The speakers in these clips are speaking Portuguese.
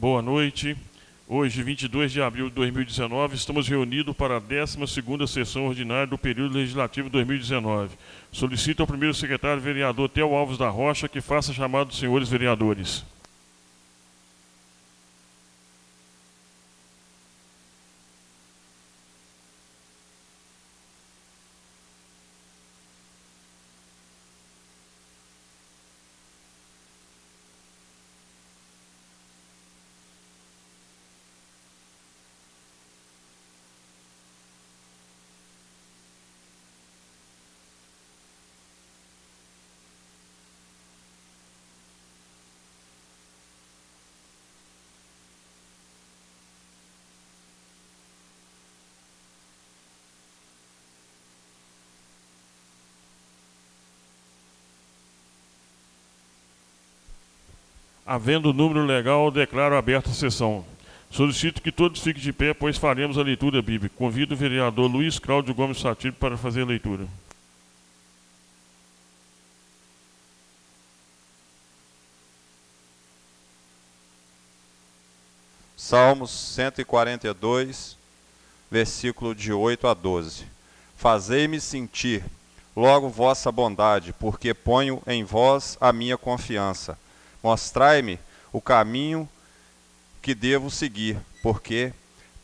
Boa noite. Hoje, 22 de abril de 2019, estamos reunidos para a 12ª sessão ordinária do período legislativo 2019. Solicito ao primeiro secretário vereador Theo Alves da Rocha que faça chamado dos senhores vereadores. Havendo o número legal, declaro aberta a sessão. Solicito que todos fiquem de pé, pois faremos a leitura bíblica. Convido o vereador Luiz Cláudio Gomes Satiro para fazer a leitura. Salmos 142, versículo de 8 a 12. Fazei-me sentir logo vossa bondade, porque ponho em vós a minha confiança. Mostrai-me o caminho que devo seguir, porque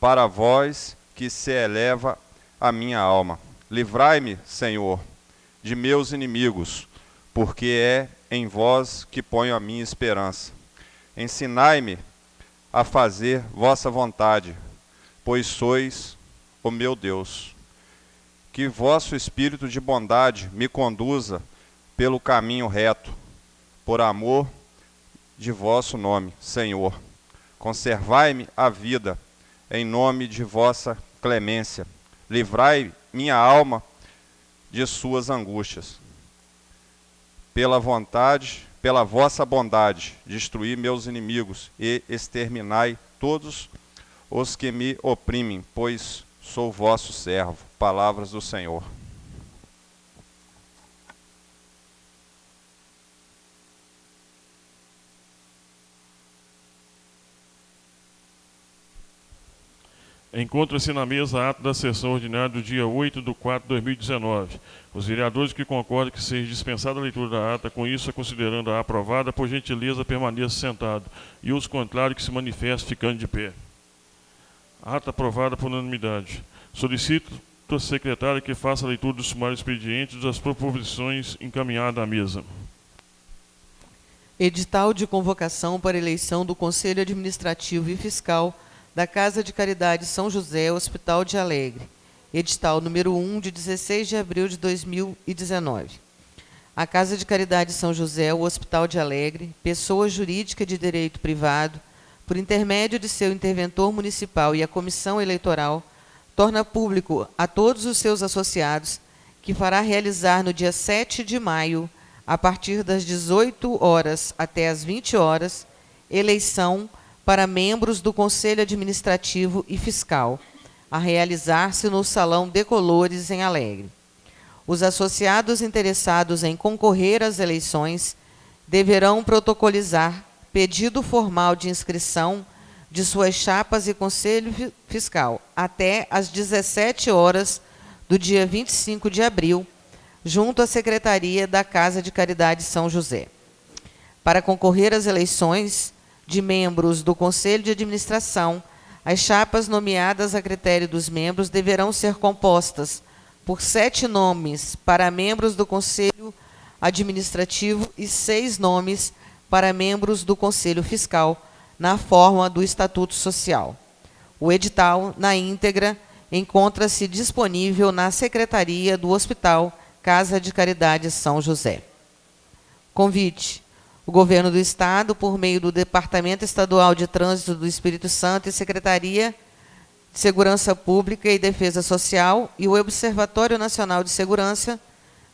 para vós que se eleva a minha alma. Livrai-me, Senhor, de meus inimigos, porque é em vós que ponho a minha esperança. Ensinai-me a fazer vossa vontade, pois sois o meu Deus. Que vosso espírito de bondade me conduza pelo caminho reto, por amor de vosso nome, Senhor. Conservai-me a vida, em nome de vossa clemência. Livrai minha alma de suas angústias. Pela vossa bondade, destruí meus inimigos e exterminai todos os que me oprimem, pois sou vosso servo. Palavras do Senhor. Encontra-se na mesa ato da sessão ordinária do dia 8/4/2019. Os vereadores que concordam que seja dispensada a leitura da ata, com isso, considerando-a aprovada, por gentileza, permaneça sentado. E os contrários que se manifestem ficando de pé. Ata aprovada por unanimidade. Solicito ao secretário que faça a leitura do sumário expediente das proposições encaminhadas à mesa. Edital de convocação para eleição do Conselho Administrativo e Fiscal da Casa de Caridade São José, Hospital de Alegre. Edital número 1, de 16 de abril de 2019. A Casa de Caridade São José, o Hospital de Alegre, pessoa jurídica de direito privado, por intermédio de seu interventor municipal e a comissão eleitoral, torna público a todos os seus associados que fará realizar no dia 7 de maio, a partir das 18 horas até as 20 horas, eleição para membros do Conselho Administrativo e Fiscal, a realizar-se no Salão Decolores, em Alegre. Os associados interessados em concorrer às eleições deverão protocolizar pedido formal de inscrição de suas chapas e Conselho Fiscal até às 17 horas do dia 25 de abril, junto à Secretaria da Casa de Caridade São José. Para concorrer às eleições de membros do Conselho de Administração, as chapas nomeadas a critério dos membros deverão ser compostas por 7 nomes para membros do Conselho Administrativo e 6 nomes para membros do Conselho Fiscal, na forma do Estatuto Social. O edital, na íntegra, encontra-se disponível na Secretaria do Hospital Casa de Caridade São José. Convite. O Governo do Estado, por meio do Departamento Estadual de Trânsito do Espírito Santo e Secretaria de Segurança Pública e Defesa Social e o Observatório Nacional de Segurança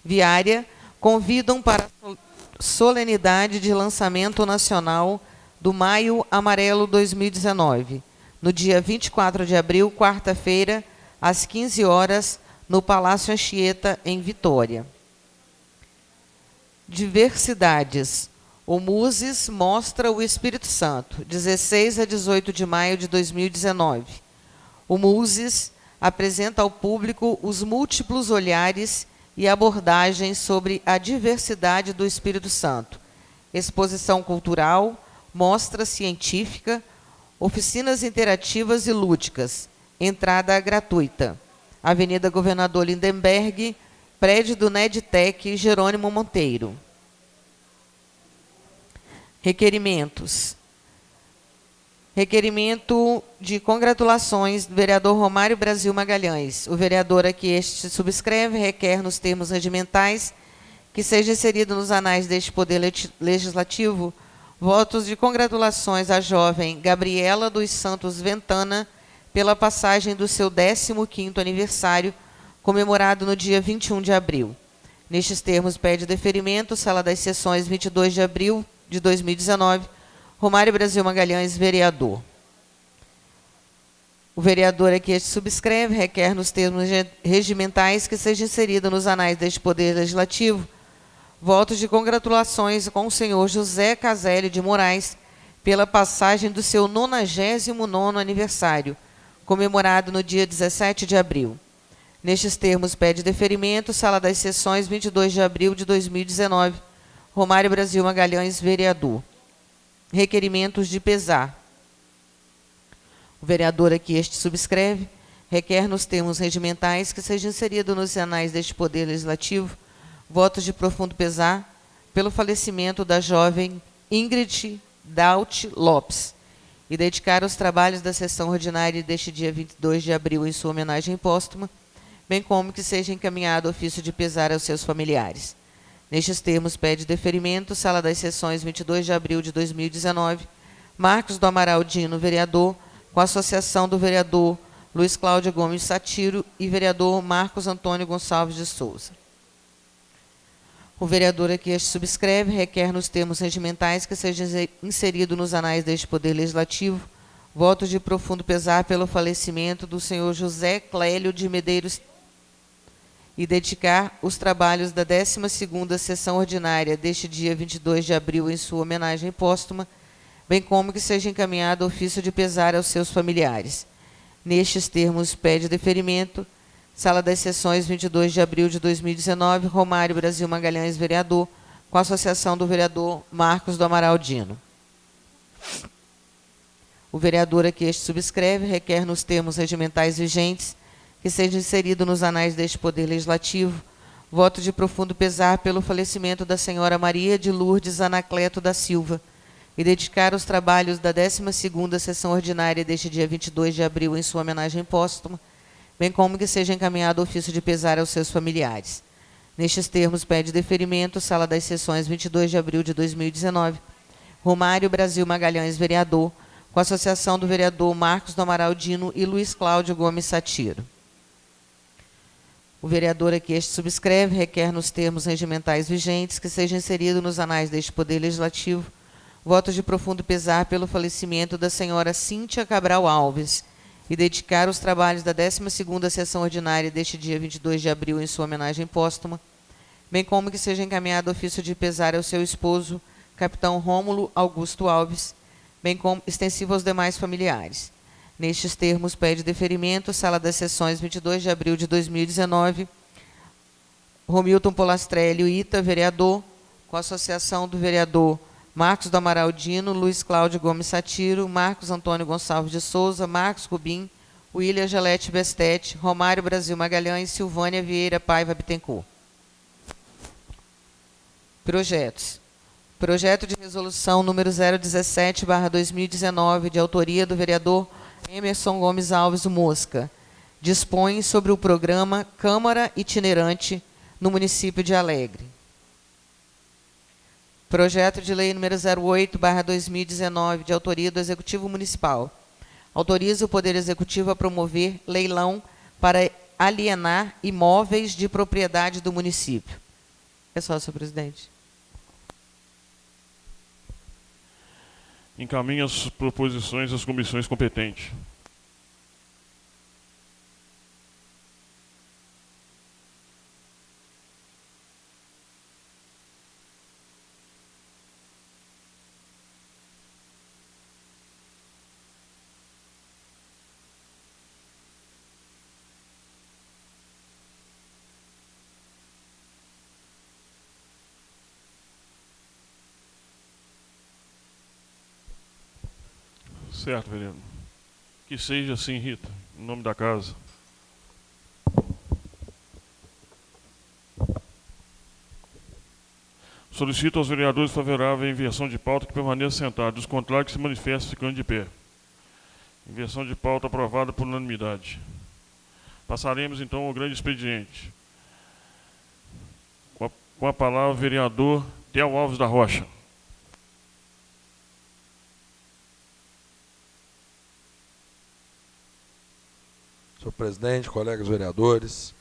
Viária, convidam para a solenidade de lançamento nacional do Maio Amarelo 2019, no dia 24 de abril, quarta-feira, às 15 horas, no Palácio Anchieta, em Vitória. Diversidades. O MUSES mostra o Espírito Santo, 16 a 18 de maio de 2019. O MUSES apresenta ao público os múltiplos olhares e abordagens sobre a diversidade do Espírito Santo. Exposição cultural, mostra científica, oficinas interativas e lúdicas. Entrada gratuita. Avenida Governador Lindenberg, prédio do Nedtec Jerônimo Monteiro. Requerimentos. Requerimento de congratulações do vereador Romário Brasil Magalhães. O vereador a que este subscreve requer, nos termos regimentais, que seja inserido nos anais deste Poder Legislativo votos de congratulações à jovem Gabriela dos Santos Ventana pela passagem do seu 15º aniversário, comemorado no dia 21 de abril. Nestes termos, pede deferimento, Sala das Sessões, 22 de abril de 2019, Romário Brasil Magalhães, vereador. O vereador a que este subscreve requer, nos termos regimentais, que seja inserido nos anais deste Poder Legislativo votos de congratulações com o senhor José Caselli de Moraes pela passagem do seu 99º aniversário, comemorado no dia 17 de abril. Nestes termos, pede deferimento, Sala das Sessões, 22 de abril de 2019, Romário Brasil Magalhães, vereador. Requerimentos de pesar. O vereador a que este subscreve requer, nos termos regimentais, que seja inserido nos anais deste Poder Legislativo votos de profundo pesar pelo falecimento da jovem Ingrid Daut Lopes e dedicar os trabalhos da sessão ordinária deste dia 22 de abril em sua homenagem póstuma, bem como que seja encaminhado ofício de pesar aos seus familiares. Nestes termos, pede deferimento, Sala das Sessões, 22 de abril de 2019, Marcos do Amaral Dino, vereador, com a associação do vereador Luiz Cláudio Gomes Satiro e vereador Marcos Antônio Gonçalves de Souza. O vereador a que este subscreve requer, nos termos regimentais, que seja inserido nos anais deste Poder Legislativo votos de profundo pesar pelo falecimento do senhor José Clélio de Medeiros e dedicar os trabalhos da 12ª Sessão Ordinária deste dia 22 de abril em sua homenagem póstuma, bem como que seja encaminhado ofício de pesar aos seus familiares. Nestes termos, pede deferimento, Sala das Sessões, 22 de abril de 2019, Romário Brasil Magalhães, vereador, com a associação do vereador Marcos do Amaral Dino. O vereador a que este subscreve requer, nos termos regimentais vigentes, que seja inserido nos anais deste Poder Legislativo voto de profundo pesar pelo falecimento da senhora Maria de Lourdes Anacleto da Silva e dedicar os trabalhos da 12ª Sessão Ordinária deste dia 22 de abril em sua homenagem póstuma, bem como que seja encaminhado ofício de pesar aos seus familiares. Nestes termos, pede deferimento, Sala das Sessões, 22 de abril de 2019, Romário Brasil Magalhães, vereador, com a associação do vereador Marcos do Amaral Dino e Luiz Cláudio Gomes Satiro. O vereador a que este subscreve requer, nos termos regimentais vigentes, que seja inserido nos anais deste Poder Legislativo votos de profundo pesar pelo falecimento da senhora Cíntia Cabral Alves e dedicar os trabalhos da 12ª Sessão Ordinária deste dia 22 de abril em sua homenagem póstuma, bem como que seja encaminhado ofício de pesar ao seu esposo, capitão Rômulo Augusto Alves, bem como extensivo aos demais familiares. Nestes termos, pede deferimento, Sala das Sessões, 22 de abril de 2019, Romilton Polastrelli Ita, vereador, com a associação do vereador Marcos do Amaral Dino, Luiz Cláudio Gomes Satiro, Marcos Antônio Gonçalves de Souza, Marcos Rubim, William Gelete Bestete, Romário Brasil Magalhães, Silvânia Vieira Paiva Bittencourt. Projetos. Projeto de resolução número 017/2019, de autoria do vereador Emerson Gomes Alves, o Mosca, dispõe sobre o programa Câmara Itinerante no município de Alegre. Projeto de lei número 08/2019, de autoria do Executivo Municipal. Autoriza o Poder Executivo a promover leilão para alienar imóveis de propriedade do município. É só, senhor presidente. Encaminha as proposições às comissões competentes. Certo, vereador. Que seja assim, Rita, em nome da casa. Solicito aos vereadores favoráveis à inversão de pauta que permaneçam sentados. Os contrários que se manifestem ficando de pé. Inversão de pauta aprovada por unanimidade. Passaremos então ao grande expediente. Com a palavra o vereador Theo Alves da Rocha. Senhor presidente, colegas vereadores,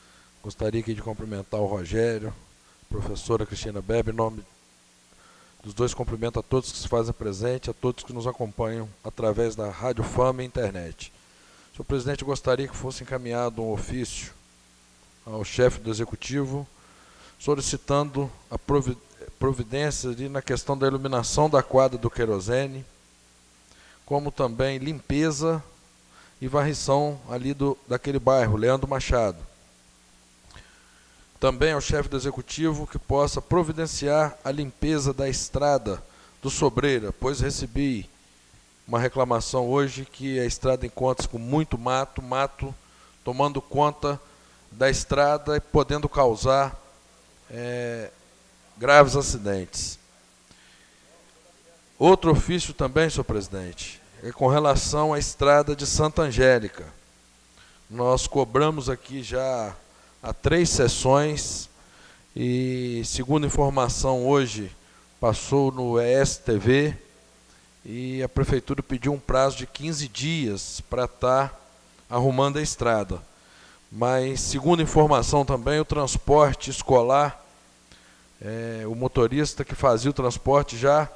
gostaria aqui de cumprimentar o Rogério, a professora Cristina Bebe, em nome dos dois, cumprimento a todos que se fazem presente, a todos que nos acompanham através da Rádio Fama e internet. Senhor presidente, gostaria que fosse encaminhado um ofício ao chefe do Executivo, solicitando a providência ali na questão da iluminação da quadra do querosene, como também limpeza e varrição ali daquele bairro, Leandro Machado. Também ao chefe do Executivo que possa providenciar a limpeza da estrada do Sobreira, pois recebi uma reclamação hoje que a estrada encontra-se com muito mato tomando conta da estrada e podendo causar graves acidentes. Outro ofício também, senhor presidente, é com relação à estrada de Santa Angélica. Nós cobramos aqui já há 3 sessões e, segundo informação, hoje passou no ESTV e a prefeitura pediu um prazo de 15 dias para estar arrumando a estrada. Mas, segundo informação também, o transporte escolar, o motorista que fazia o transporte já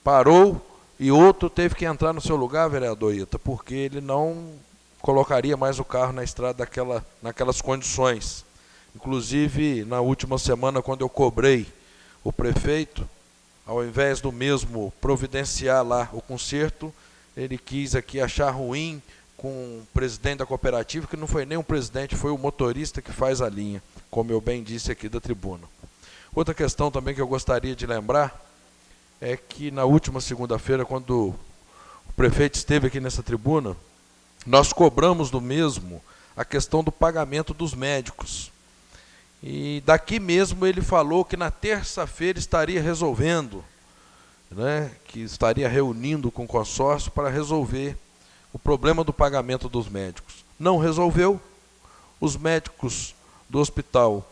parou e outro teve que entrar no seu lugar, vereador Ita, porque ele não colocaria mais o carro na estrada naquelas condições. Inclusive, na última semana, quando eu cobrei o prefeito, ao invés do mesmo providenciar lá o conserto, ele quis aqui achar ruim com o presidente da cooperativa, que não foi nem um presidente, foi o motorista que faz a linha, como eu bem disse aqui da tribuna. Outra questão também que eu gostaria de lembrar é que na última segunda-feira, quando o prefeito esteve aqui nessa tribuna, nós cobramos do mesmo a questão do pagamento dos médicos. E daqui mesmo ele falou que na terça-feira estaria resolvendo, que estaria reunindo com o consórcio para resolver o problema do pagamento dos médicos. Não resolveu. Os médicos do hospital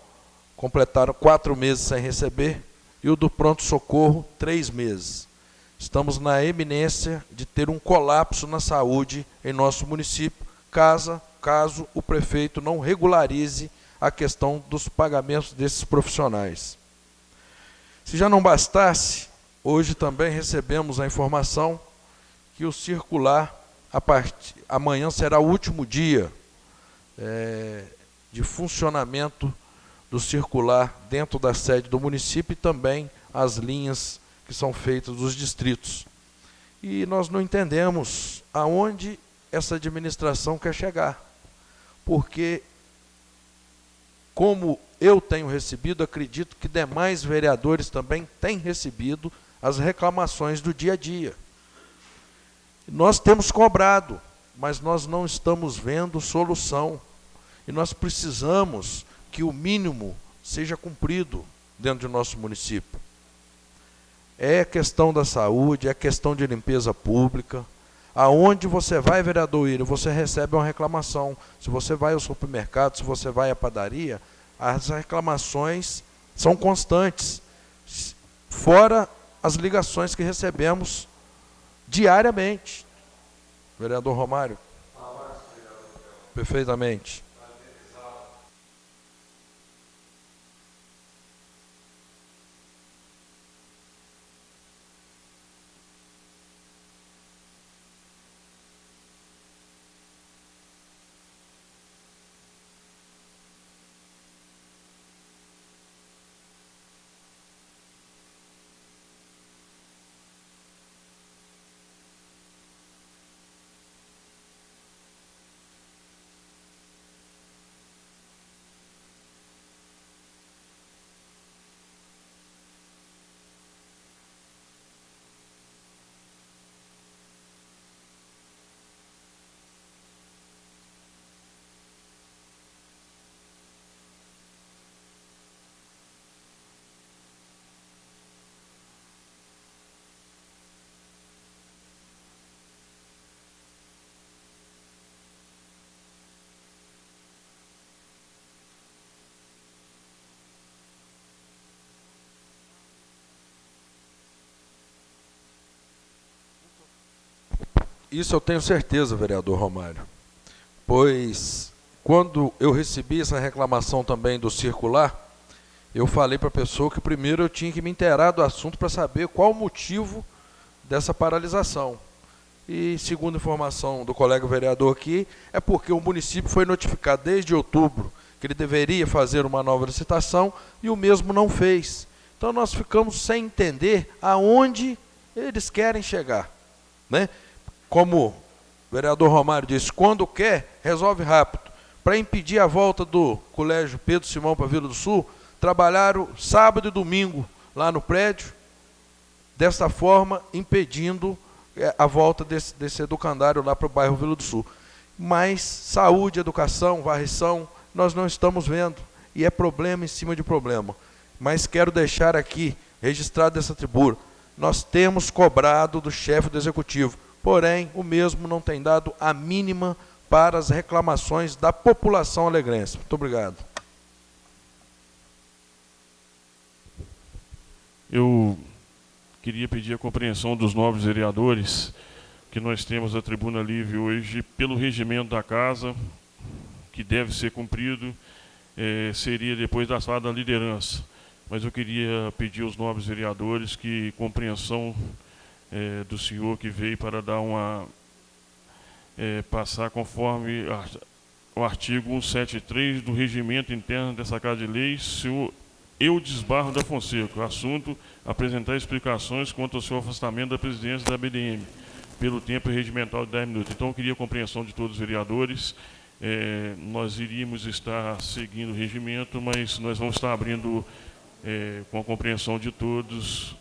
completaram 4 meses sem receber e o do pronto-socorro 3 meses. Estamos na eminência de ter um colapso na saúde em nosso município, caso o prefeito não regularize a questão dos pagamentos desses profissionais. Se já não bastasse, hoje também recebemos a informação que o circular, amanhã será o último dia de funcionamento do circular dentro da sede do município e também as linhas que são feitas dos distritos. E nós não entendemos aonde essa administração quer chegar, porque, como eu tenho recebido, acredito que demais vereadores também têm recebido as reclamações do dia a dia. Nós temos cobrado, mas nós não estamos vendo solução. E nós precisamos que o mínimo seja cumprido dentro do nosso município. É questão da saúde, é questão de limpeza pública. Aonde você vai, vereador Írio, você recebe uma reclamação. Se você vai ao supermercado, se você vai à padaria, as reclamações são constantes, fora as ligações que recebemos diariamente. Vereador Romário. Perfeitamente. Isso eu tenho certeza, vereador Romário, pois quando eu recebi essa reclamação também do circular, eu falei para a pessoa que primeiro eu tinha que me inteirar do assunto para saber qual o motivo dessa paralisação. E, segundo informação do colega vereador aqui, é porque o município foi notificado desde outubro que ele deveria fazer uma nova licitação e o mesmo não fez. Então nós ficamos sem entender aonde eles querem chegar, né? Como o vereador Romário disse, quando quer, resolve rápido. Para impedir a volta do Colégio Pedro Simão para Vila do Sul, trabalharam sábado e domingo lá no prédio, desta forma impedindo a volta desse educandário lá para o bairro Vila do Sul. Mas saúde, educação, varrição, nós não estamos vendo, e é problema em cima de problema. Mas quero deixar aqui, registrado nessa tribuna, nós temos cobrado do chefe do executivo, porém, o mesmo não tem dado a mínima para as reclamações da população alegrense. Muito obrigado. Eu queria pedir a compreensão dos nobres vereadores que nós temos a tribuna livre hoje pelo regimento da casa, que deve ser cumprido, seria depois da sala da liderança. Mas eu queria pedir aos nobres vereadores que compreensão do senhor que veio para dar passar conforme o artigo 173 do regimento interno dessa Casa de Leis, senhor Eudisbarro da Fonseca. Assunto: apresentar explicações quanto ao seu afastamento da presidência da BDM, pelo tempo regimental de 10 minutos. Então, eu queria a compreensão de todos os vereadores. Nós iríamos estar seguindo o regimento, mas nós vamos estar abrindo, com a compreensão de todos,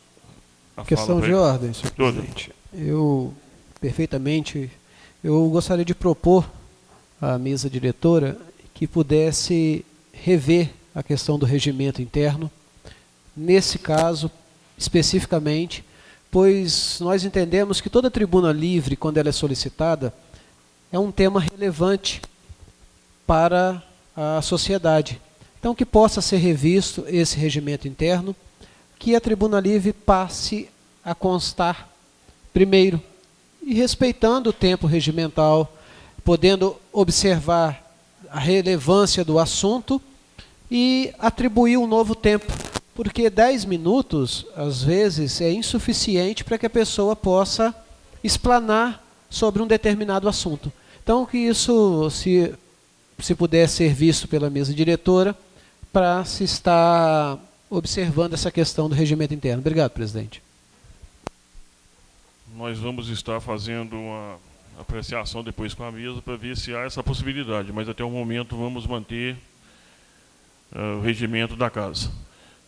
a questão fala de ordem, senhor presidente. Eu gostaria de propor à mesa diretora que pudesse rever a questão do regimento interno, nesse caso, especificamente, pois nós entendemos que toda tribuna livre, quando ela é solicitada, é um tema relevante para a sociedade. Então, que possa ser revisto esse regimento interno, que a tribuna livre passe a constar, primeiro, e respeitando o tempo regimental, podendo observar a relevância do assunto e atribuir um novo tempo, porque 10 minutos, às vezes, é insuficiente para que a pessoa possa explanar sobre um determinado assunto. Então, que isso, se puder ser visto pela mesa diretora, para se estar observando essa questão do regimento interno. Obrigado, presidente. Nós vamos estar fazendo uma apreciação depois com a mesa para ver se há essa possibilidade, mas até o momento vamos manter o regimento da casa.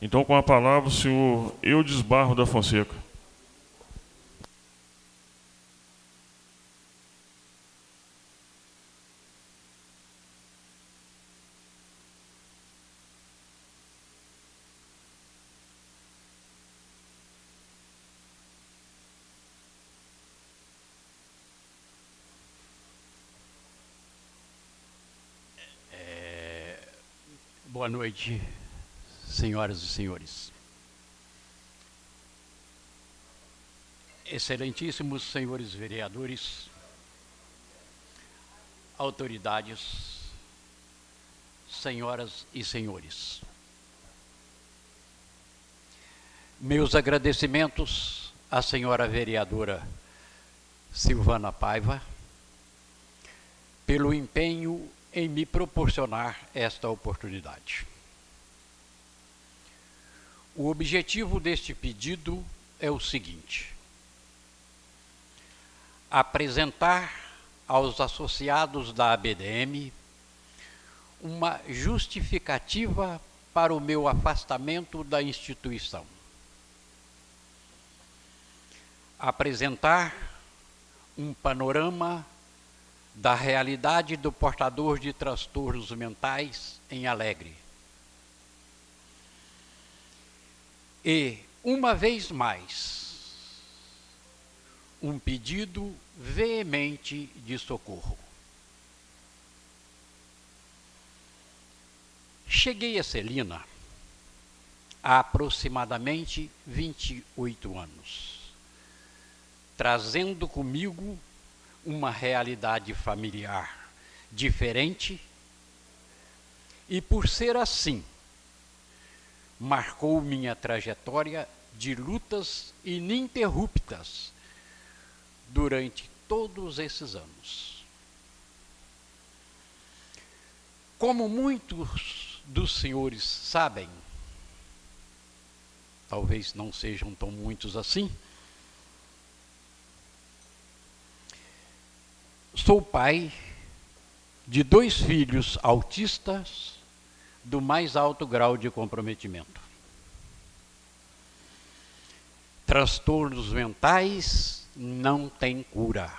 Então, com a palavra, o senhor Eudisbarro da Fonseca. Boa noite, senhoras e senhores. Excelentíssimos senhores vereadores, autoridades, senhoras e senhores. Meus agradecimentos à senhora vereadora Silvana Paiva pelo empenho em me proporcionar esta oportunidade. O objetivo deste pedido é o seguinte: apresentar aos associados da ABDM uma justificativa para o meu afastamento da instituição. Apresentar um panorama da realidade do portador de transtornos mentais em Alegre. E, uma vez mais, um pedido veemente de socorro. Cheguei a Celina há aproximadamente 28 anos, trazendo comigo uma realidade familiar diferente e, por ser assim, marcou minha trajetória de lutas ininterruptas durante todos esses anos. Como muitos dos senhores sabem, talvez não sejam tão muitos assim, sou pai de 2 filhos autistas do mais alto grau de comprometimento. Transtornos mentais não têm cura.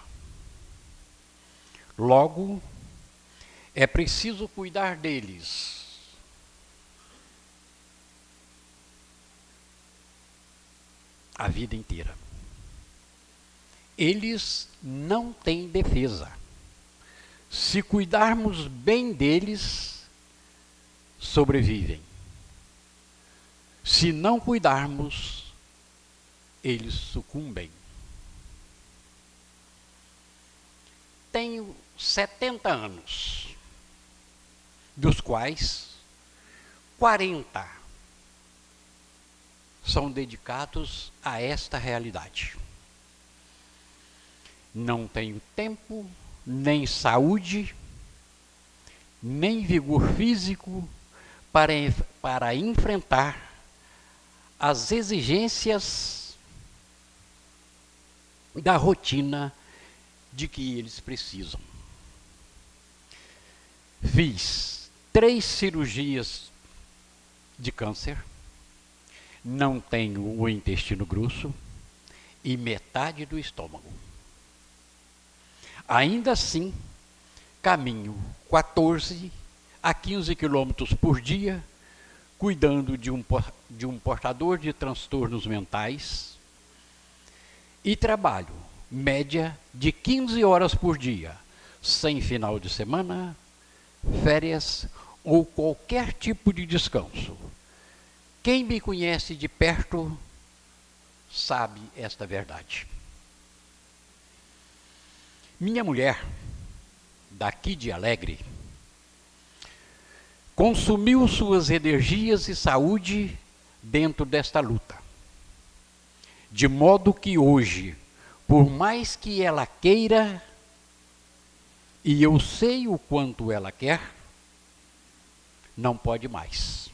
Logo, é preciso cuidar deles. A vida inteira. Eles não têm defesa. Se cuidarmos bem deles, sobrevivem. Se não cuidarmos, eles sucumbem. Tenho 70 anos, dos quais 40 são dedicados a esta realidade. Não tenho tempo, nem saúde, nem vigor físico para enfrentar as exigências da rotina de que eles precisam. Fiz 3 cirurgias de câncer, não tenho o intestino grosso e metade do estômago. Ainda assim, caminho 14 a 15 quilômetros por dia, cuidando de um portador de transtornos mentais e trabalho, média de 15 horas por dia, sem final de semana, férias ou qualquer tipo de descanso. Quem me conhece de perto sabe esta verdade. Minha mulher, daqui de Alegre, consumiu suas energias e saúde dentro desta luta. De modo que hoje, por mais que ela queira, e eu sei o quanto ela quer, não pode mais.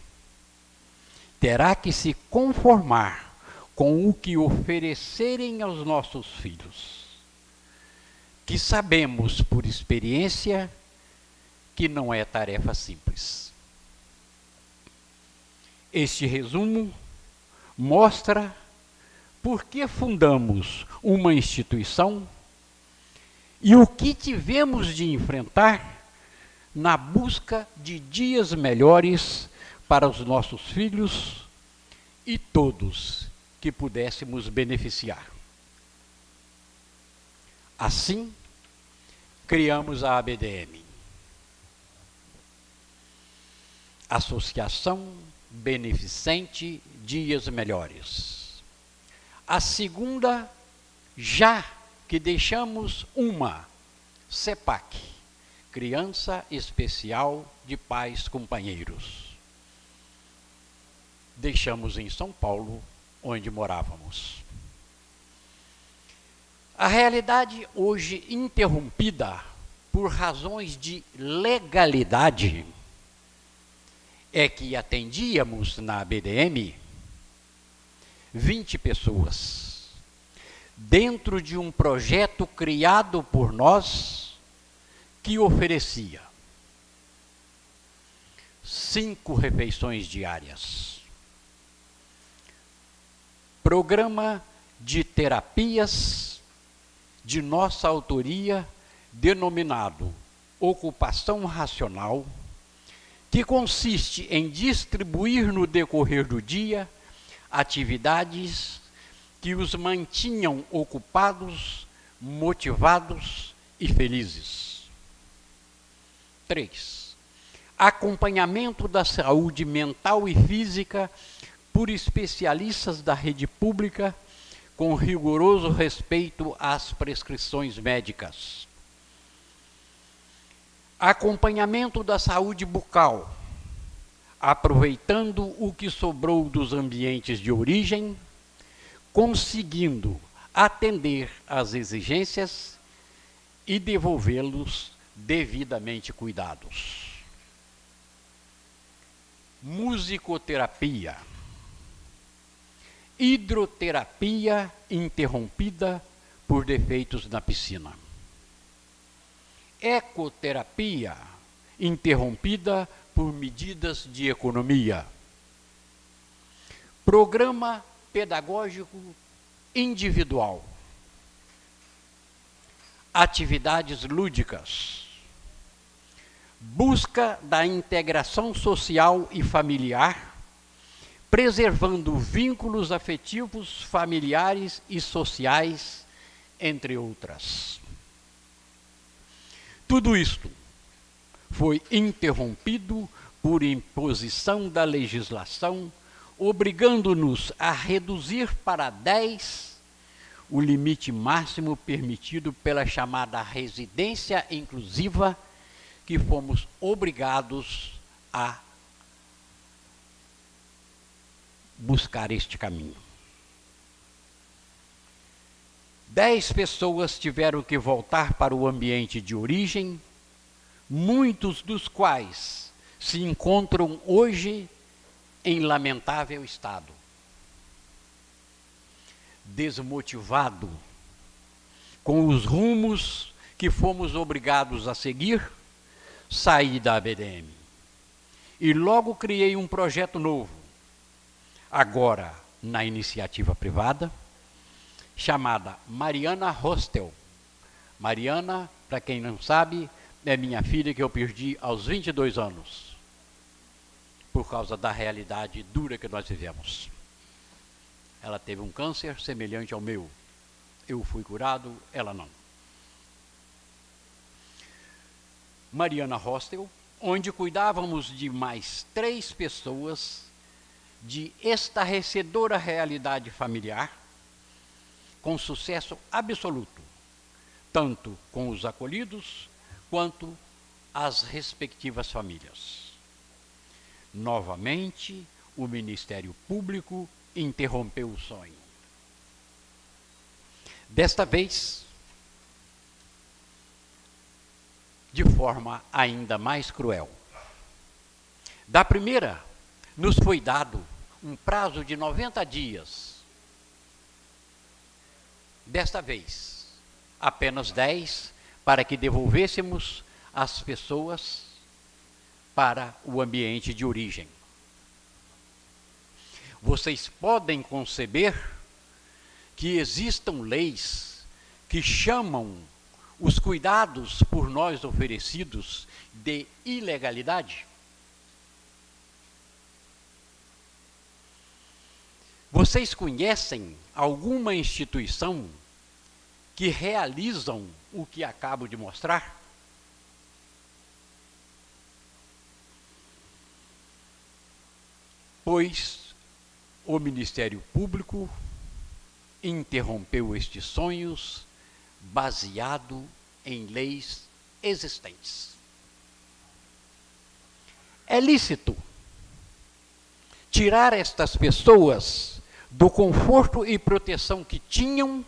Terá que se conformar com o que oferecerem aos nossos filhos, que sabemos por experiência que não é tarefa simples. Este resumo mostra por que fundamos uma instituição e o que tivemos de enfrentar na busca de dias melhores para os nossos filhos e todos que pudéssemos beneficiar. Assim, criamos a ABDM, Associação Beneficente Dias Melhores. A segunda, já que deixamos uma CEPAC, Criança Especial de Pais Companheiros. Deixamos em São Paulo, onde morávamos. A realidade hoje interrompida por razões de legalidade é que atendíamos na ABDM 20 pessoas, dentro de um projeto criado por nós que oferecia 5 refeições diárias, programa de terapias de nossa autoria, denominado Ocupação Racional, que consiste em distribuir no decorrer do dia atividades que os mantinham ocupados, motivados e felizes. 3. Acompanhamento da saúde mental e física por especialistas da rede pública, com rigoroso respeito às prescrições médicas. Acompanhamento da saúde bucal, aproveitando o que sobrou dos ambientes de origem, conseguindo atender às exigências e devolvê-los devidamente cuidados. Musicoterapia. Hidroterapia interrompida por defeitos na piscina. Ecoterapia interrompida por medidas de economia. Programa pedagógico individual. Atividades lúdicas. Busca da integração social e familiar, preservando vínculos afetivos, familiares e sociais, entre outras. Tudo isto foi interrompido por imposição da legislação, obrigando-nos a reduzir para 10 o limite máximo permitido pela chamada residência inclusiva, que fomos obrigados a buscar este caminho. 10 pessoas tiveram que voltar para o ambiente de origem, muitos dos quais se encontram hoje em lamentável estado. Desmotivado com os rumos que fomos obrigados a seguir, saí da ABDM e logo criei um projeto novo, agora na iniciativa privada, chamada Mariana Hostel. Mariana, para quem não sabe, é minha filha que eu perdi aos 22 anos, por causa da realidade dura que nós vivemos. Ela teve um câncer semelhante ao meu. Eu fui curado, ela não. Mariana Hostel, onde cuidávamos de mais 3 pessoas de estarrecedora realidade familiar, com sucesso absoluto, tanto com os acolhidos quanto as respectivas famílias. Novamente, o Ministério Público interrompeu o sonho. Desta vez, de forma ainda mais cruel. Da primeira, nos foi dado um prazo de 90 dias. Desta vez, apenas 10, para que devolvêssemos as pessoas para o ambiente de origem. Vocês podem conceber que existam leis que chamam os cuidados por nós oferecidos de ilegalidade? Vocês conhecem alguma instituição que realizam o que acabo de mostrar? Pois o Ministério Público interrompeu estes sonhos baseado em leis existentes. É lícito tirar estas pessoas do conforto e proteção que tinham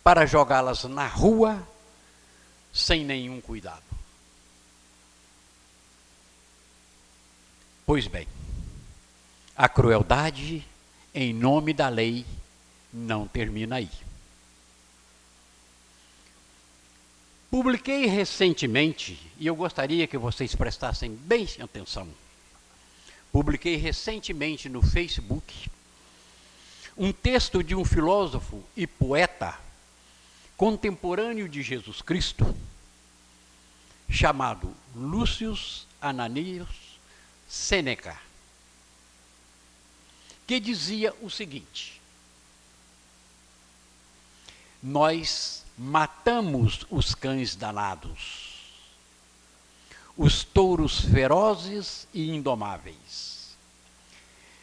para jogá-las na rua sem nenhum cuidado. Pois bem, a crueldade em nome da lei não termina aí. Publiquei recentemente, e eu gostaria que vocês prestassem bem atenção, publiquei recentemente no Facebook um texto de um filósofo e poeta contemporâneo de Jesus Cristo, chamado Lúcius Ananias Sêneca, que dizia o seguinte: nós matamos os cães danados, os touros ferozes e indomáveis,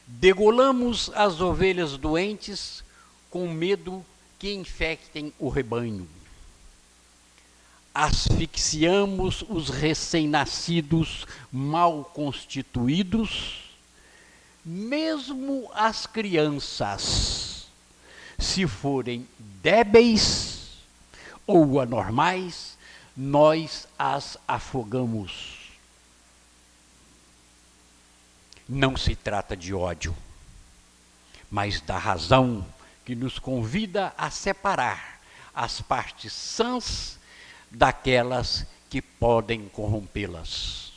degolamos as ovelhas doentes com medo que infectem o rebanho. Asfixiamos os recém-nascidos mal constituídos, mesmo as crianças, se forem débeis ou anormais, nós as afogamos. Não se trata de ódio, mas da razão que nos convida a separar as partes sãs daquelas que podem corrompê-las.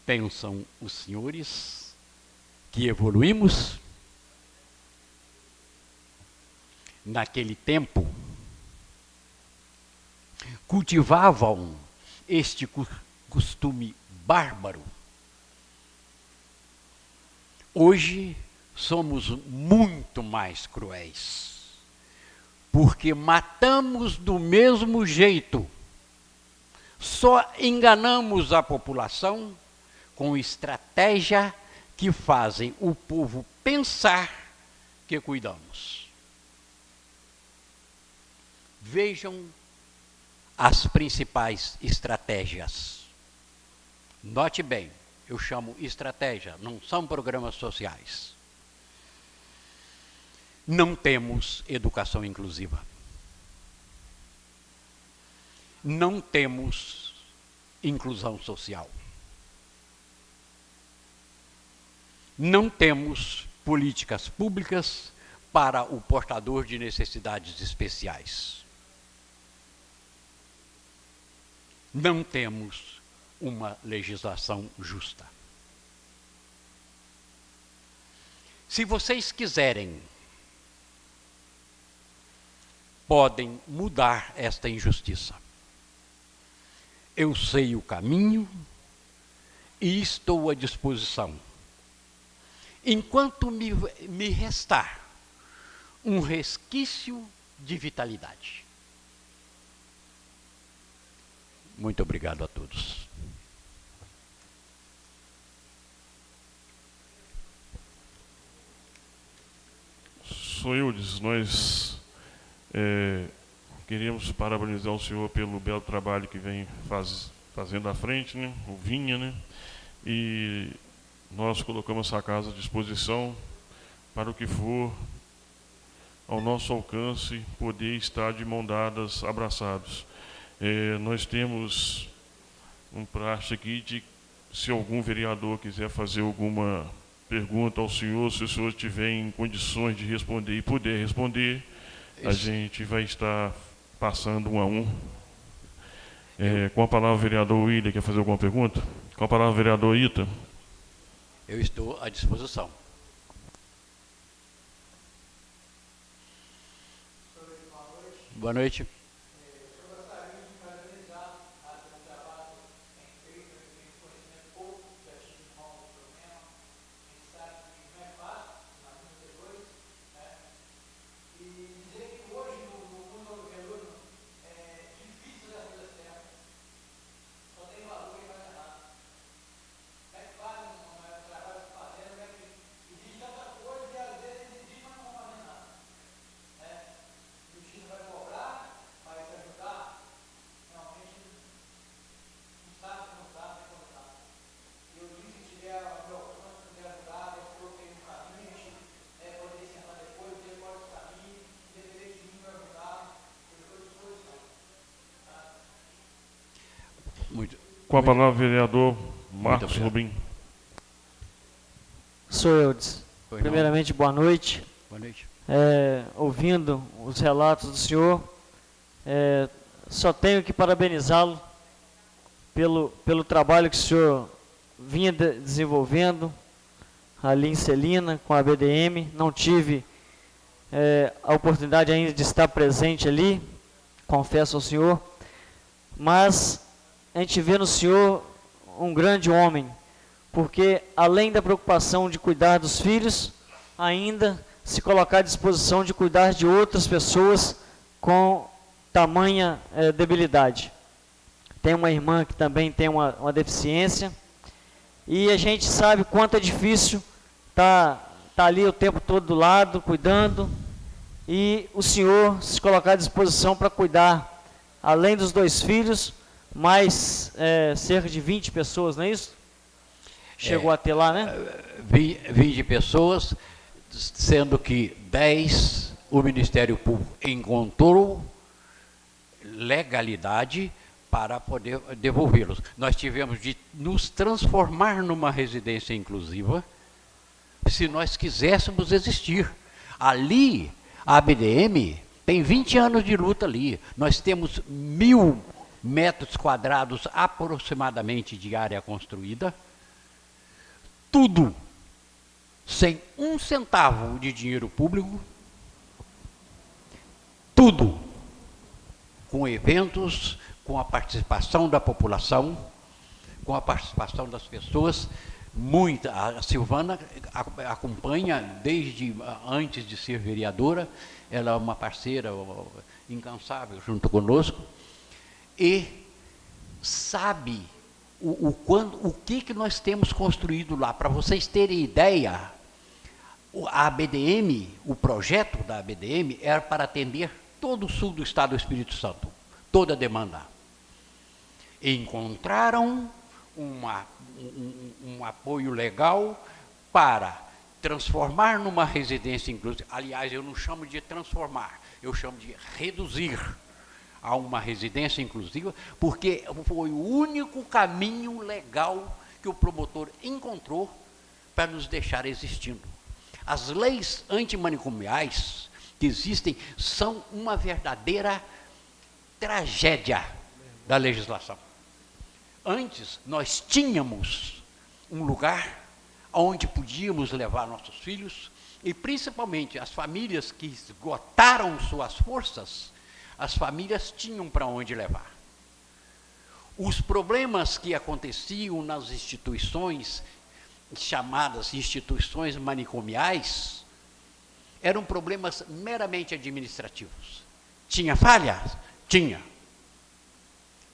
Pensam os senhores que evoluímos? Naquele tempo, cultivavam este costume bárbaro. Hoje somos muito mais cruéis, porque matamos do mesmo jeito, só enganamos a população com estratégia que fazem o povo pensar que cuidamos. Vejam as principais estratégias. Note bem, eu chamo estratégia, não são programas sociais. Não temos educação inclusiva. Não temos inclusão social. Não temos políticas públicas para o portador de necessidades especiais. Não temos uma legislação justa. Se vocês quiserem, podem mudar esta injustiça. Eu sei o caminho e estou à disposição. Enquanto me restar um resquício de vitalidade. Muito obrigado a todos. Sou Eudes, nós queríamos parabenizar o senhor pelo belo trabalho que vem fazendo à frente, né? O Vinha, né? E nós colocamos essa casa à disposição para o que for ao nosso alcance, poder estar de mão dadas, abraçados. Nós temos um praxe aqui de, se algum vereador quiser fazer alguma pergunta ao senhor, se o senhor estiver em condições de responder e puder responder, a gente vai estar passando um a um. Com a palavra o vereador William, quer fazer alguma pergunta? Com a palavra o vereador Ita. Eu estou à disposição. Boa noite. Com a palavra o vereador Marcos Rubim. Sou Eudes. Primeiramente, boa noite. Boa noite. Ouvindo os relatos do senhor, só tenho que parabenizá-lo pelo trabalho que o senhor vinha desenvolvendo ali em Celina, com a BDM. Não tive a oportunidade ainda de estar presente ali, confesso ao senhor, mas a gente vê no senhor um grande homem, porque além da preocupação de cuidar dos filhos, ainda se colocar à disposição de cuidar de outras pessoas com tamanha debilidade. Tem uma irmã que também tem uma deficiência, e a gente sabe quanto é difícil estar está ali o tempo todo do lado, cuidando, e o senhor se colocar à disposição para cuidar, além dos 2 filhos, mais cerca de 20 pessoas, não é isso? Chegou a ter lá, né? 20 pessoas, sendo que 10 o Ministério Público encontrou legalidade para poder devolvê-los. Nós tivemos de nos transformar numa residência inclusiva se nós quiséssemos existir. Ali, a ABDM tem 20 anos de luta ali. Nós temos 1.000 metros quadrados aproximadamente de área construída, tudo sem 1 centavo de dinheiro público, tudo com eventos, com a participação da população, com a participação das pessoas. A Silvana acompanha desde antes de ser vereadora, ela é uma parceira incansável junto conosco, e sabe o que nós temos construído lá. Para vocês terem ideia, a ABDM, o projeto da ABDM era para atender todo o sul do estado do Espírito Santo, toda a demanda. Encontraram um apoio legal para transformar numa residência inclusiva. Aliás, eu não chamo de transformar, eu chamo de reduzir a uma residência inclusiva, porque foi o único caminho legal que o promotor encontrou para nos deixar existindo. As leis antimanicomiais que existem são uma verdadeira tragédia da legislação. Antes, nós tínhamos um lugar onde podíamos levar nossos filhos, e principalmente as famílias que esgotaram suas forças, as famílias tinham para onde levar. Os problemas que aconteciam nas instituições, chamadas instituições manicomiais, eram problemas meramente administrativos. Tinha falhas? Tinha.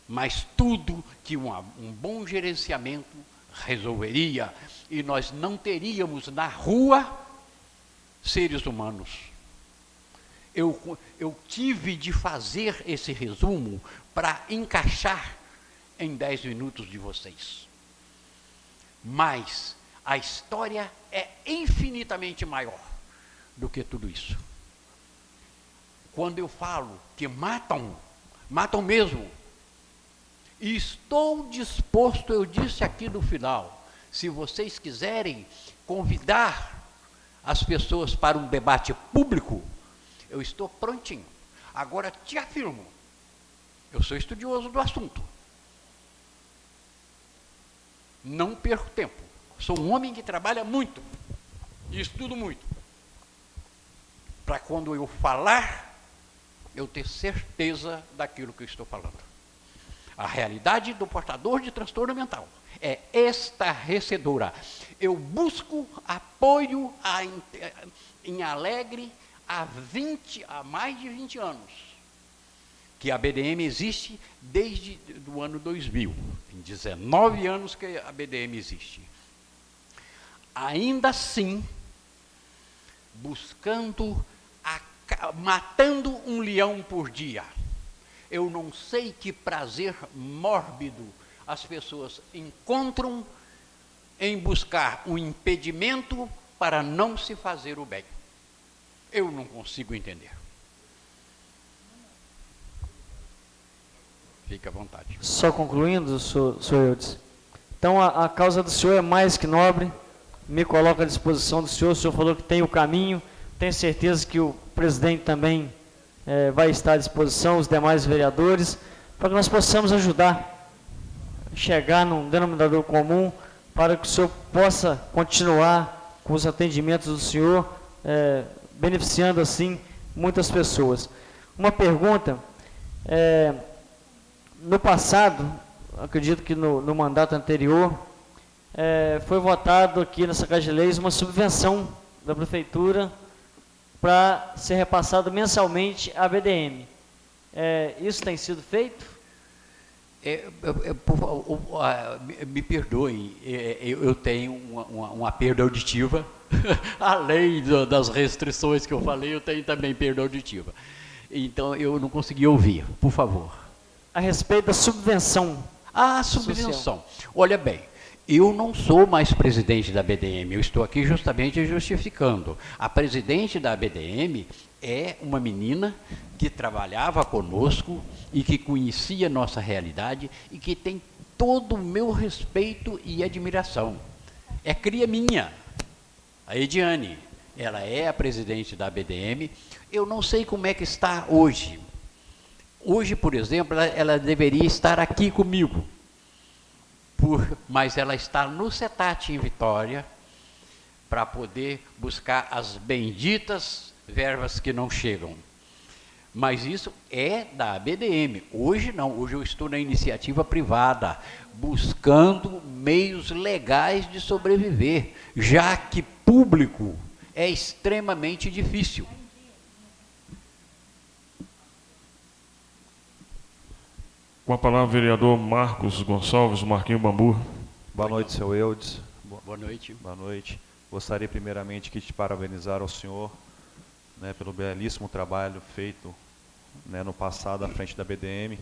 Mas tudo que um bom gerenciamento resolveria, e nós não teríamos na rua seres humanos. Eu tive de fazer esse resumo para encaixar em 10 minutos de vocês. Mas a história é infinitamente maior do que tudo isso. Quando eu falo que matam mesmo. E estou disposto, eu disse aqui no final, se vocês quiserem convidar as pessoas para um debate público, eu estou prontinho. Agora, te afirmo, eu sou estudioso do assunto. Não perco tempo. Sou um homem que trabalha muito e estudo muito. Para quando eu falar, eu ter certeza daquilo que eu estou falando. A realidade do portador de transtorno mental é estarrecedora. Eu busco apoio em Alegre há mais de 20 anos, que a ABDM existe desde o ano 2000. Tem 19 anos que a ABDM existe. Ainda assim, matando um leão por dia. Eu não sei que prazer mórbido as pessoas encontram em buscar um impedimento para não se fazer o bem. Eu não consigo entender. Fique à vontade. Só concluindo, senhor Eudes. Então, a causa do senhor é mais que nobre. Me coloco à disposição do senhor. O senhor falou que tem o caminho. Tenho certeza que o presidente também vai estar à disposição, os demais vereadores, para que nós possamos ajudar a chegar num denominador comum, para que o senhor possa continuar com os atendimentos do senhor, beneficiando assim muitas pessoas. Uma pergunta, no passado, acredito que no mandato anterior, foi votado aqui nessa Casa de Leis uma subvenção da prefeitura para ser repassado mensalmente à ABDM. Isso tem sido feito? Me perdoem, eu tenho uma perda auditiva, além das restrições que eu falei, eu tenho também perda auditiva. Então, eu não consegui ouvir, por favor. A respeito da subvenção. Ah, subvenção. Olha bem, eu não sou mais presidente da BDM, eu estou aqui justamente justificando. A presidente da BDM é uma menina que trabalhava conosco e que conhecia nossa realidade e que tem todo o meu respeito e admiração. É cria minha, a Ediane. Ela é a presidente da BDM. Eu não sei como é que está hoje. Hoje, por exemplo, ela deveria estar aqui comigo, mas ela está no CETAT em Vitória para poder buscar as benditas verbas que não chegam. Mas isso é da BDM. Hoje não, hoje eu estou na iniciativa privada, buscando meios legais de sobreviver, já que público é extremamente difícil. Com a palavra, o vereador Marcos Gonçalves, Marquinho Bambu. Boa noite, seu Eudes. Boa noite. Boa noite. Gostaria primeiramente de parabenizar ao senhor, né, pelo belíssimo trabalho feito, né, no passado à frente da BDM.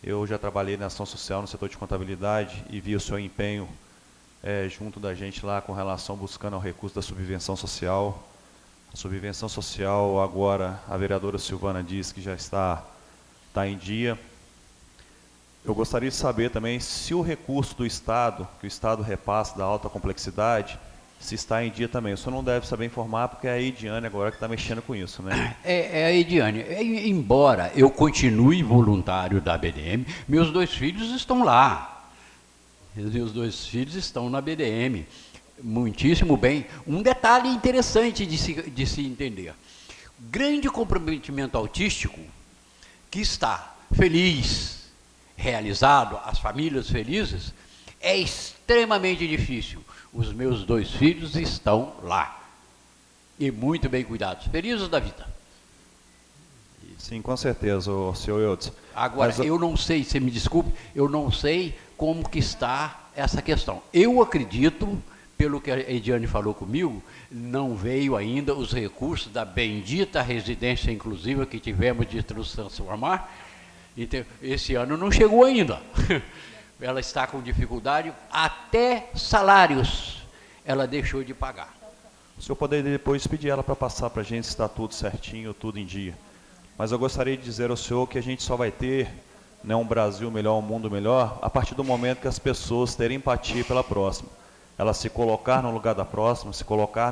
Eu já trabalhei na ação social no setor de contabilidade e vi o seu empenho junto da gente lá com relação buscando ao recurso da subvenção social. A subvenção social agora, a vereadora Silvana diz que já está em dia. Eu gostaria de saber também se o recurso do Estado, que o Estado repassa da alta complexidade, se está em dia também. O senhor não deve saber informar, porque é a Ediane agora que está mexendo com isso, né? É a Ediane. Embora eu continue voluntário da BDM, meus 2 filhos estão lá. Meus 2 filhos estão na BDM. Muitíssimo bem. Um detalhe interessante de se entender. Grande comprometimento autístico que está feliz, realizado, as famílias felizes, é extremamente difícil. Os meus 2 filhos estão lá. E muito bem cuidados. Felizes da vida. Sim, com certeza, o senhor Eudes. Agora, eu não sei, você me desculpe, eu não sei como que está essa questão. Eu acredito, pelo que a Ediane falou comigo, não veio ainda os recursos da bendita residência inclusiva que tivemos de transformar. Então, esse ano não chegou ainda. Ela está com dificuldade, até salários ela deixou de pagar. O senhor poderia depois pedir ela para passar para a gente se está tudo certinho, tudo em dia. Mas eu gostaria de dizer ao senhor que a gente só vai ter, né, um Brasil melhor, um mundo melhor, a partir do momento que as pessoas terem empatia pela próxima. Ela se colocar no lugar da próxima, se colocar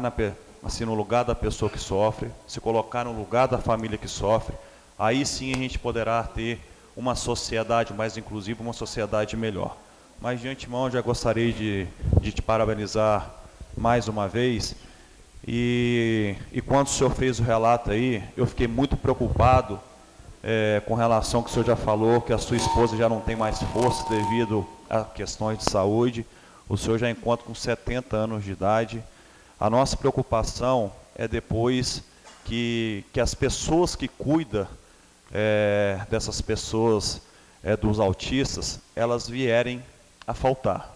assim, no lugar da pessoa que sofre, se colocar no lugar da família que sofre. Aí sim a gente poderá ter uma sociedade mais inclusiva, uma sociedade melhor. Mas de antemão já gostaria de te parabenizar mais uma vez. E quando o senhor fez o relato aí, eu fiquei muito preocupado com relação ao que o senhor já falou, que a sua esposa já não tem mais força devido a questões de saúde. O senhor já encontra com 70 anos de idade. A nossa preocupação é depois que as pessoas que cuidam dessas pessoas, dos autistas, elas vierem a faltar.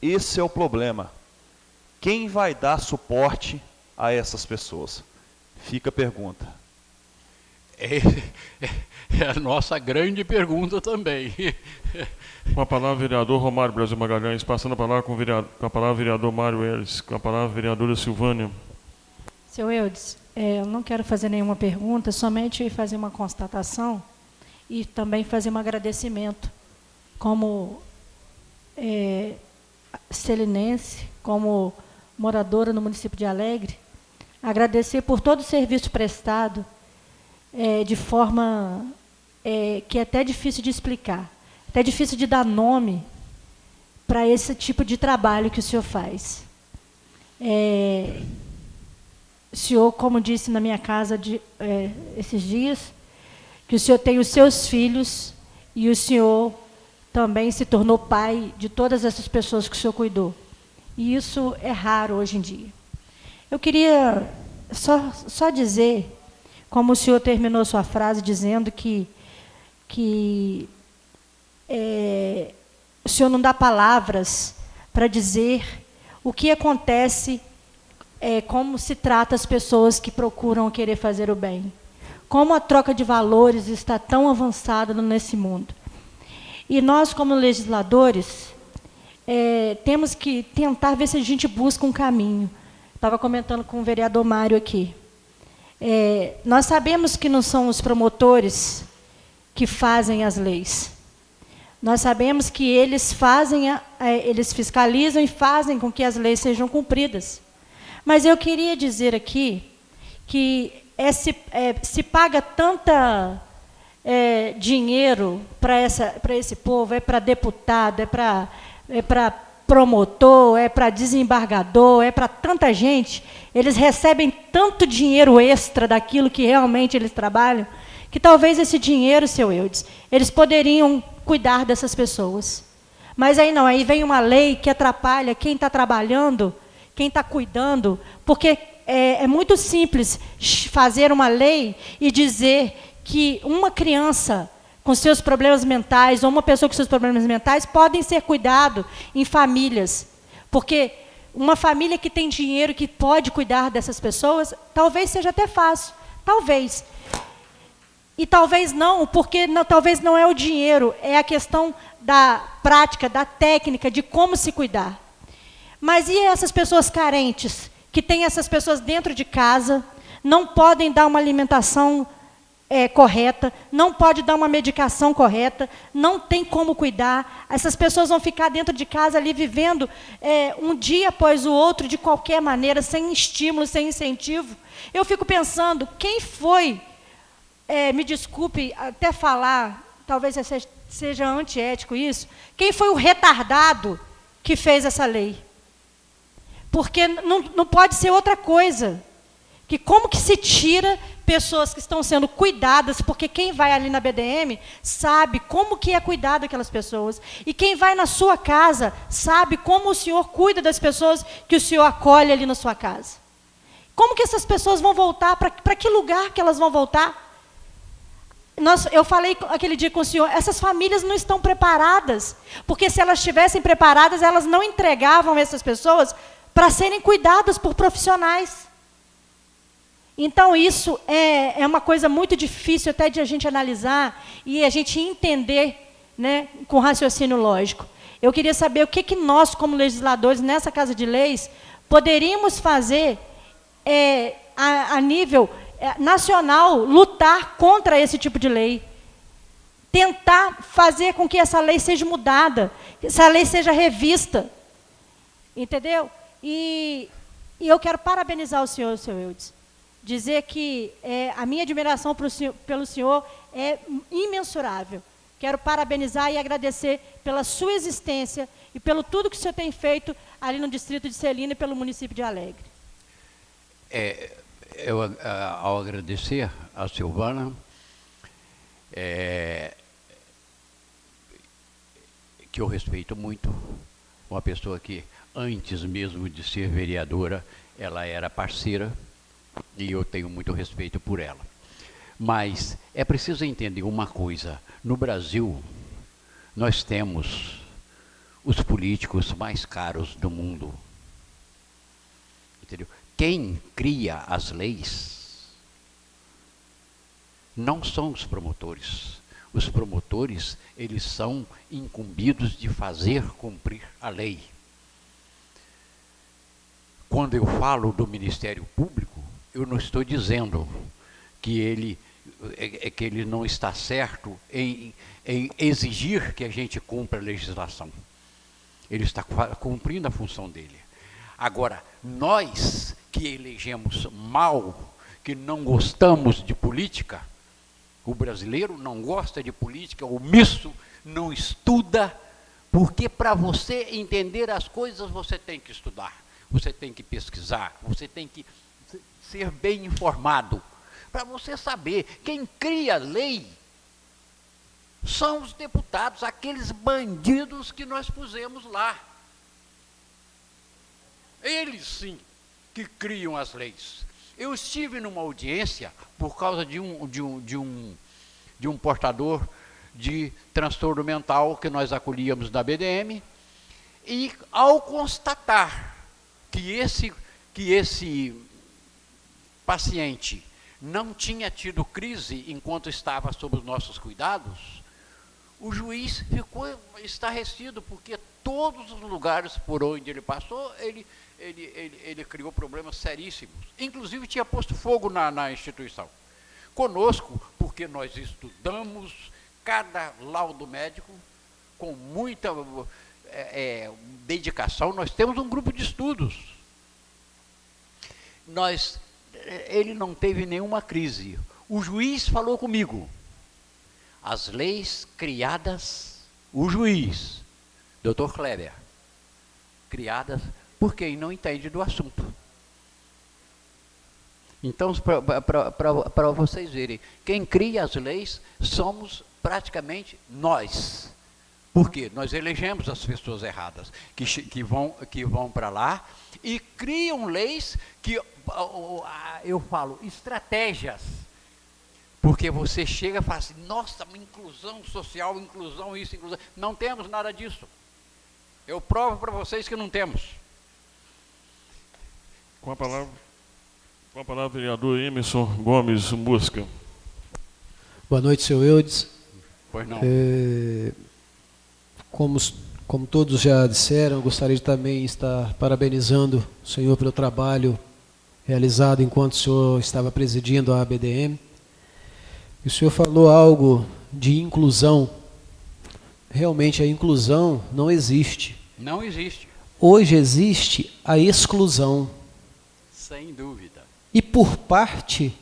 Esse é o problema. Quem vai dar suporte a essas pessoas? Fica a pergunta. É a nossa grande pergunta também. Com a palavra, vereador Romário Brasil Magalhães. Passando a palavra com a palavra, vereador Mário Eres. Com a palavra, vereadora Silvânia. Seu Eudes, eu não quero fazer nenhuma pergunta, somente fazer uma constatação e também fazer um agradecimento. Como selinense, como moradora no município de Alegre, agradecer por todo o serviço prestado, de forma que é até difícil de explicar, até difícil de dar nome para esse tipo de trabalho que o senhor faz. O senhor, como disse na minha casa esses dias, que o senhor tem os seus filhos e o senhor também se tornou pai de todas essas pessoas que o senhor cuidou. E isso é raro hoje em dia. Eu queria só dizer, como o senhor terminou sua frase dizendo que o senhor não dá palavras para dizer o que acontece, como se trata as pessoas que procuram querer fazer o bem. Como a troca de valores está tão avançada nesse mundo. E nós, como legisladores, temos que tentar ver se a gente busca um caminho. Estava comentando com o vereador Mário aqui. Nós sabemos que não são os promotores que fazem as leis. Nós sabemos que eles eles fiscalizam e fazem com que as leis sejam cumpridas. Mas eu queria dizer aqui que se paga tanta dinheiro para esse povo, para deputado, para promotor, para desembargador, para tanta gente, eles recebem tanto dinheiro extra daquilo que realmente eles trabalham, que talvez esse dinheiro, seu Eudes, eles poderiam cuidar dessas pessoas. Mas aí não, aí vem uma lei que atrapalha quem está trabalhando, quem está cuidando, porque é muito simples fazer uma lei e dizer que uma criança com seus problemas mentais, ou uma pessoa com seus problemas mentais, podem ser cuidados em famílias. Porque uma família que tem dinheiro, que pode cuidar dessas pessoas, talvez seja até fácil. Talvez. E talvez não, porque talvez não é o dinheiro, é a questão da prática, da técnica, de como se cuidar. Mas e essas pessoas carentes, que têm essas pessoas dentro de casa, não podem dar uma alimentação correta, não pode dar uma medicação correta, não tem como cuidar, essas pessoas vão ficar dentro de casa ali vivendo um dia após o outro, de qualquer maneira, sem estímulo, sem incentivo. Eu fico pensando, quem foi, me desculpe até falar, talvez seja antiético isso, quem foi o retardado que fez essa lei? Porque não pode ser outra coisa. Que como que se tira pessoas que estão sendo cuidadas, porque quem vai ali na BDM sabe como que é cuidar daquelas pessoas. E quem vai na sua casa sabe como o senhor cuida das pessoas que o senhor acolhe ali na sua casa. Como que essas pessoas vão voltar? Para que lugar que elas vão voltar? Eu falei aquele dia com o senhor, essas famílias não estão preparadas, porque se elas estivessem preparadas, elas não entregavam essas pessoas para serem cuidadas por profissionais. Então, isso é uma coisa muito difícil até de a gente analisar e a gente entender, né, com raciocínio lógico. Eu queria saber o que nós, como legisladores, nessa Casa de Leis, poderíamos fazer a nível nacional, lutar contra esse tipo de lei. Tentar fazer com que essa lei seja mudada, que essa lei seja revista. Entendeu? E eu quero parabenizar o senhor, seu Eudes. Dizer que a minha admiração pelo senhor é imensurável. Quero parabenizar e agradecer pela sua existência e pelo tudo que o senhor tem feito ali no distrito de Celina e pelo município de Alegre. Ao agradecer a Silvana, que eu respeito muito, uma pessoa que, antes mesmo de ser vereadora, ela era parceira, e eu tenho muito respeito por ela. Mas é preciso entender uma coisa. No Brasil, nós temos os políticos mais caros do mundo. Entendeu? Quem cria as leis não são os promotores. Os promotores, eles são incumbidos de fazer cumprir a lei. Quando eu falo do Ministério Público, eu não estou dizendo que ele não está certo em exigir que a gente cumpra a legislação. Ele está cumprindo a função dele. Agora, nós que elegemos mal, que não gostamos de política, o brasileiro não gosta de política, o omisso não estuda, porque para você entender as coisas você tem que estudar, você tem que pesquisar, você tem que ser bem informado, para você saber, quem cria a lei são os deputados, aqueles bandidos que nós pusemos lá. Eles sim que criam as leis. Eu estive numa audiência por causa de um portador de transtorno mental que nós acolhíamos na BDM, e ao constatar que esse paciente não tinha tido crise enquanto estava sob os nossos cuidados, o juiz ficou estarrecido, porque todos os lugares por onde ele passou, ele criou problemas seríssimos. Inclusive tinha posto fogo na instituição. Conosco, porque nós estudamos cada laudo médico com muita dedicação, nós temos um grupo de estudos. Ele não teve nenhuma crise. O juiz falou comigo. As leis criadas, o juiz, Dr. Kleber, criadas por quem não entende do assunto. Então, para vocês verem, quem cria as leis somos praticamente nós. Por quê? Nós elegemos as pessoas erradas, que vão para lá e criam leis que, eu falo, estratégias. Porque você chega e fala assim, nossa, inclusão social, inclusão isso, inclusão... Não temos nada disso. Eu provo para vocês que não temos. Com a palavra, o vereador Emerson Gomes Mosca. Boa noite, senhor Eudes. Pois não. Como todos já disseram, eu gostaria de também estar parabenizando o senhor pelo trabalho realizado enquanto o senhor estava presidindo a ABDM. E o senhor falou algo de inclusão. Realmente a inclusão não existe. Não existe. Hoje existe a exclusão. Sem dúvida. E por parte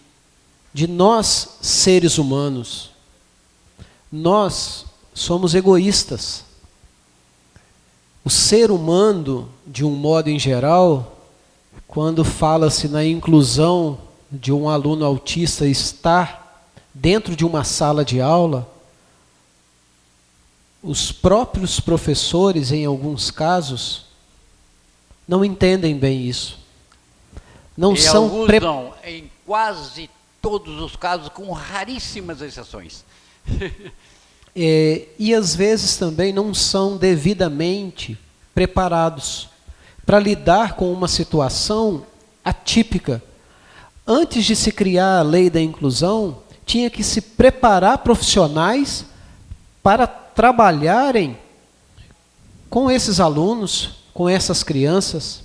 de nós, seres humanos, nós somos egoístas. O ser humano, de um modo em geral, quando fala-se na inclusão de um aluno autista estar dentro de uma sala de aula, os próprios professores, em alguns casos, não entendem bem isso. Não são não, em quase todos os casos, com raríssimas exceções. E às vezes também não são devidamente preparados para lidar com uma situação atípica. Antes de se criar a lei da inclusão, tinha que se preparar profissionais para trabalharem com esses alunos, com essas crianças.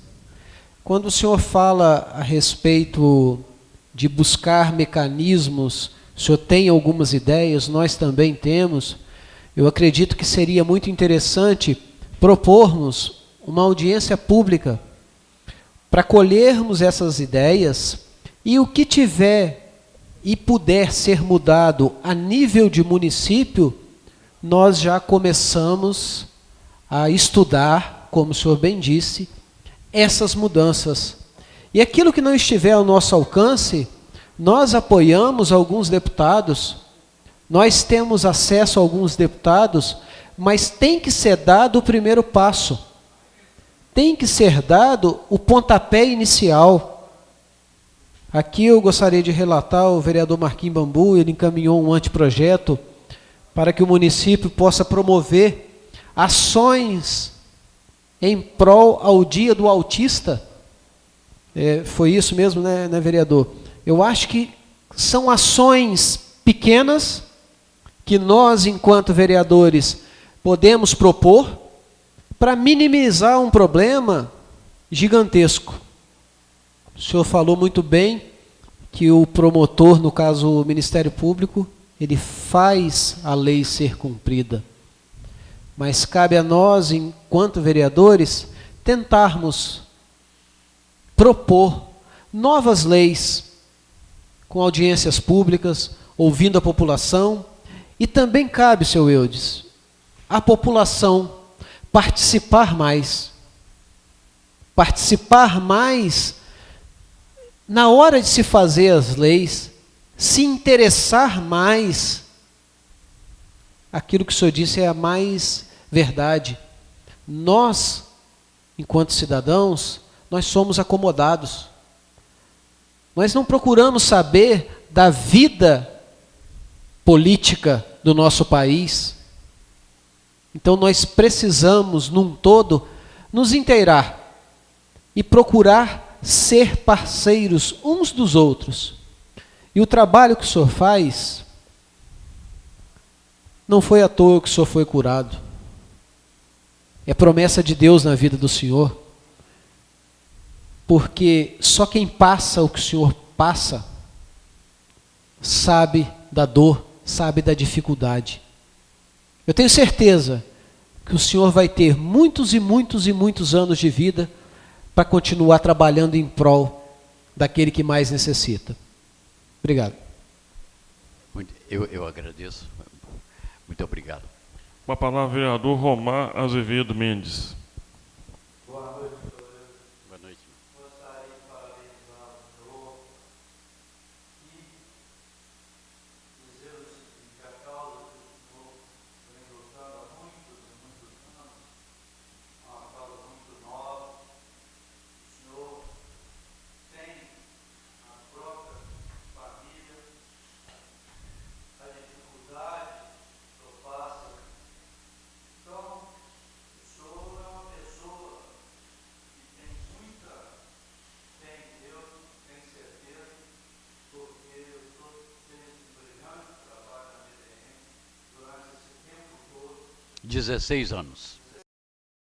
Quando o senhor fala a respeito de buscar mecanismos, o senhor tem algumas ideias, nós também temos. Eu acredito que seria muito interessante propormos uma audiência pública para colhermos essas ideias e o que tiver e puder ser mudado a nível de município, nós já começamos a estudar, como o senhor bem disse, essas mudanças. E aquilo que não estiver ao nosso alcance, nós apoiamos alguns deputados, nós temos acesso a alguns deputados, mas tem que ser dado o primeiro passo. Tem que ser dado o pontapé inicial. Aqui eu gostaria de relatar o vereador Marquinhos Bambu, ele encaminhou um anteprojeto para que o município possa promover ações em prol ao Dia do Autista. Foi isso mesmo, né, vereador? Eu acho que são ações pequenas que nós, enquanto vereadores, podemos propor para minimizar um problema gigantesco. O senhor falou muito bem que o promotor, no caso o Ministério Público, ele faz a lei ser cumprida. Mas cabe a nós, enquanto vereadores, tentarmos propor novas leis com audiências públicas, ouvindo a população, e também cabe, seu Eudes, a população participar mais na hora de se fazer as leis, se interessar mais. Aquilo que o senhor disse é a mais verdade. Nós, enquanto cidadãos, nós somos acomodados. Nós não procuramos saber da vida política do nosso país. Então nós precisamos, num todo, nos inteirar e procurar ser parceiros uns dos outros. E o trabalho que o senhor faz, não foi à toa que o senhor foi curado. É promessa de Deus na vida do senhor. Porque só quem passa o que o senhor passa, sabe da dor, sabe da dificuldade. Eu tenho certeza que o senhor vai ter muitos e muitos e muitos anos de vida para continuar trabalhando em prol daquele que mais necessita. Obrigado. Eu agradeço. Muito obrigado. Com a palavra, vereador Romar Azevedo Mendes. Boa noite. Gostaria de parabenizar o senhor e dizer o seguinte, que a causa que o senhor vem lutando há muitos e muitos anos é uma causa muito nova. O senhor tem a própria família, a dificuldade que eu passo. Então, o senhor é uma pessoa que tem muita fé em Deus, tem certeza, porque eu estou tendo um brilhante trabalho na BDM durante esse tempo todo. 16 anos.